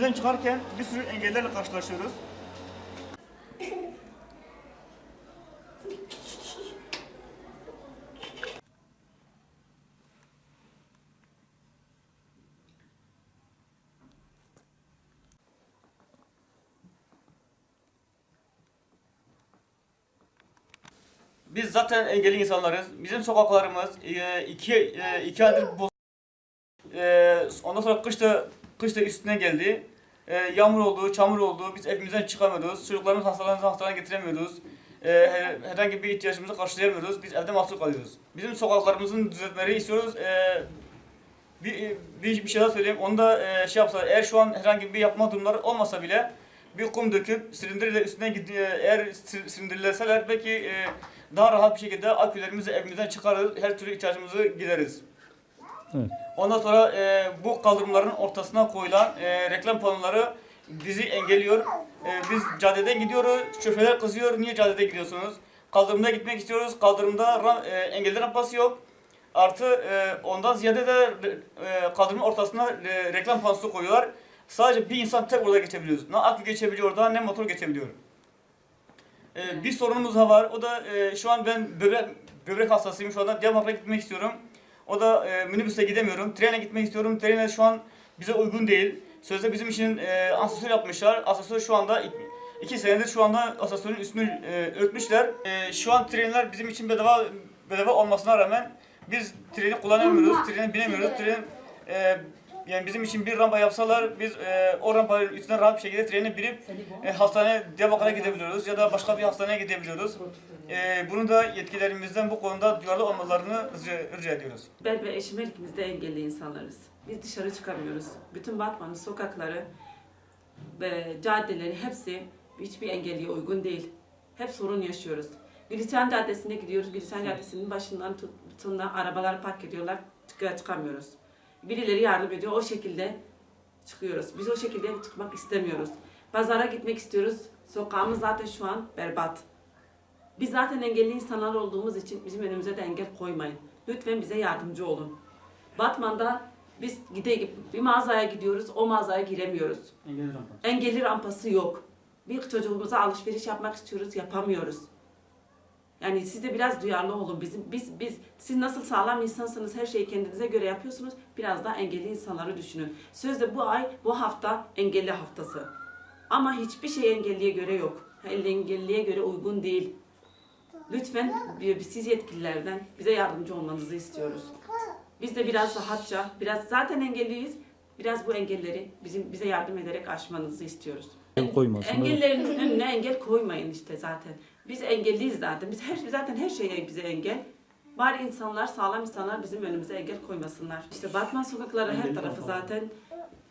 evimizden çıkarken bir sürü engellerle karşılaşıyoruz. Biz zaten engelli insanlarız. Bizim sokaklarımız iki aydır ondan sonra kış da üstüne geldi. Yağmur oldu, çamur oldu. Biz evimizden çıkamıyoruz. Çocuklarımız hastalarını getiremiyoruz. Herhangi bir ihtiyacımızı karşılayamıyoruz. Biz evde mahsur kalıyoruz. Bizim sokaklarımızın düzeltmeleri istiyoruz. Bir şey daha söyleyeyim. Onu da şey yapsa, eğer şu an herhangi bir yapma durumları olmasa bile bir kum döküp silindirle üstüne eğer silindirleseler belki daha rahat bir şekilde akülerimizi evimizden çıkarır, her türlü ihtiyacımızı gideriz. Evet. Ondan sonra bu kaldırımların ortasına koyulan reklam panoları bizi engelliyor. Biz caddeden gidiyoruz, şoförler kızıyor, niye caddede gidiyorsunuz? Kaldırımda gitmek istiyoruz, kaldırımda engelli rampası yok. Artı ondan ziyade de kaldırımın ortasına reklam panosu koyuyorlar. Sadece bir insan tek orada geçebiliyoruz. Ne akü geçebiliyor orada, ne motor geçebiliyor. Bir sorunumuz daha var. O da şu an ben böbrek hastasıyım. Şu anda Diyarbakır'a gitmek istiyorum. O da minibüse gidemiyorum. Trene gitmek istiyorum. Trene şu an bize uygun değil. Sözde bizim için asansör yapmışlar. Asansör şu anda 2 senedir şu anda asansörün üstünü örtmüşler. Şu an trenler bizim için bedava olmasına rağmen biz treni kullanamıyoruz. Trene binemiyoruz. Yani bizim için bir rampa yapsalar biz o rampanın üstüne rahat bir şekilde trene binip Diyarbakır'a gidebiliyoruz ya da başka bir hastaneye gidebiliyoruz. Bunu da yetkililerimizden bu konuda duyarlı olmalarını rica ediyoruz. Ben ve eşim her ikimiz de engelli insanlarız. Biz dışarı çıkamıyoruz. Bütün Batman'ın sokakları ve caddeleri hepsi hiçbir engelliye uygun değil. Hep sorun yaşıyoruz. Gülistan Caddesi'ne gidiyoruz. Gülistan Caddesi'nin başından tuttuğunda arabalar park ediyorlar. Çıkamıyoruz. Birileri yardım ediyor. O şekilde çıkıyoruz. Biz o şekilde çıkmak istemiyoruz. Pazara gitmek istiyoruz. Sokağımız zaten şu an berbat. Biz zaten engelli insanlar olduğumuz için bizim önümüze de engel koymayın. Lütfen bize yardımcı olun. Batman'da biz bir mağazaya gidiyoruz, o mağazaya giremiyoruz. Engelli rampası yok. Bir çocuğumuza alışveriş yapmak istiyoruz, yapamıyoruz. Yani siz de biraz duyarlı olun. Siz nasıl sağlam insansınız, her şeyi kendinize göre yapıyorsunuz. Biraz da engelli insanları düşünün. Sözde bu hafta engelli haftası. Ama hiçbir şey engelliye göre yok. Engelliye göre uygun değil. Lütfen siz yetkililerden bize yardımcı olmanızı istiyoruz. Biz de biraz rahatça, biraz zaten engelliyiz. Biraz bu engelleri bize yardım ederek aşmanızı istiyoruz. Engellerin önüne engel koymayın işte zaten. Biz engelliyiz zaten. Zaten her şeye bize engel. Bari insanlar, sağlam insanlar bizim önümüze engel koymasınlar. İşte Batman sokakları her tarafı zaten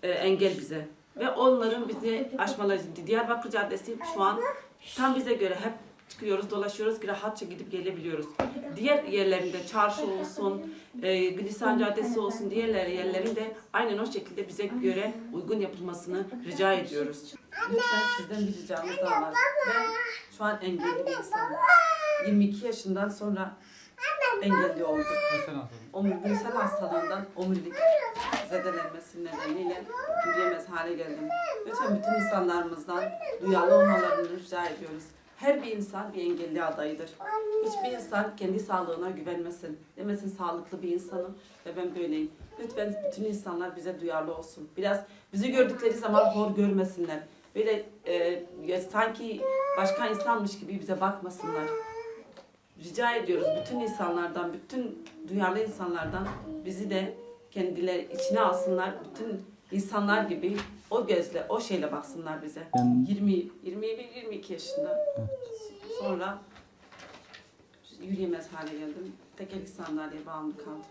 engel bize. Ve onların bizi aşmaları. Diyarbakır Caddesi şu an tam bize göre hep çıkıyoruz, dolaşıyoruz, rahatça gidip gelebiliyoruz. Diğer yerlerinde çarşı olsun, Gülistan Caddesi olsun, diğer yerlerinde aynen o şekilde bize göre uygun yapılmasını rica ediyoruz. Lütfen sizden bir ricamız daha var. Ben şu an engelli bir insanım. 22 yaşından sonra engelli oldum. Omurilisel hastalığından omurilik zedelenmesi nedeniyle yürüyemez hale geldim. Lütfen bütün insanlarımızdan duyarlı olmalarını rica ediyoruz. Her bir insan bir engelli adayıdır. Hiçbir insan kendi sağlığına güvenmesin. Demesin sağlıklı bir insanım ve ben böyleyim. Lütfen bütün insanlar bize duyarlı olsun. Biraz bizi gördükleri zaman hor görmesinler. Böyle sanki başka insanmış gibi bize bakmasınlar. Rica ediyoruz bütün insanlardan, bütün duyarlı insanlardan bizi de kendileri içine alsınlar. Bütün insanlar gibi o gözle, o şeyle baksınlar bize. 21-22 yaşında. Evet. Sonra yürüyemez hale geldim. Tekerlekli sandalyeye bağımlı kaldım.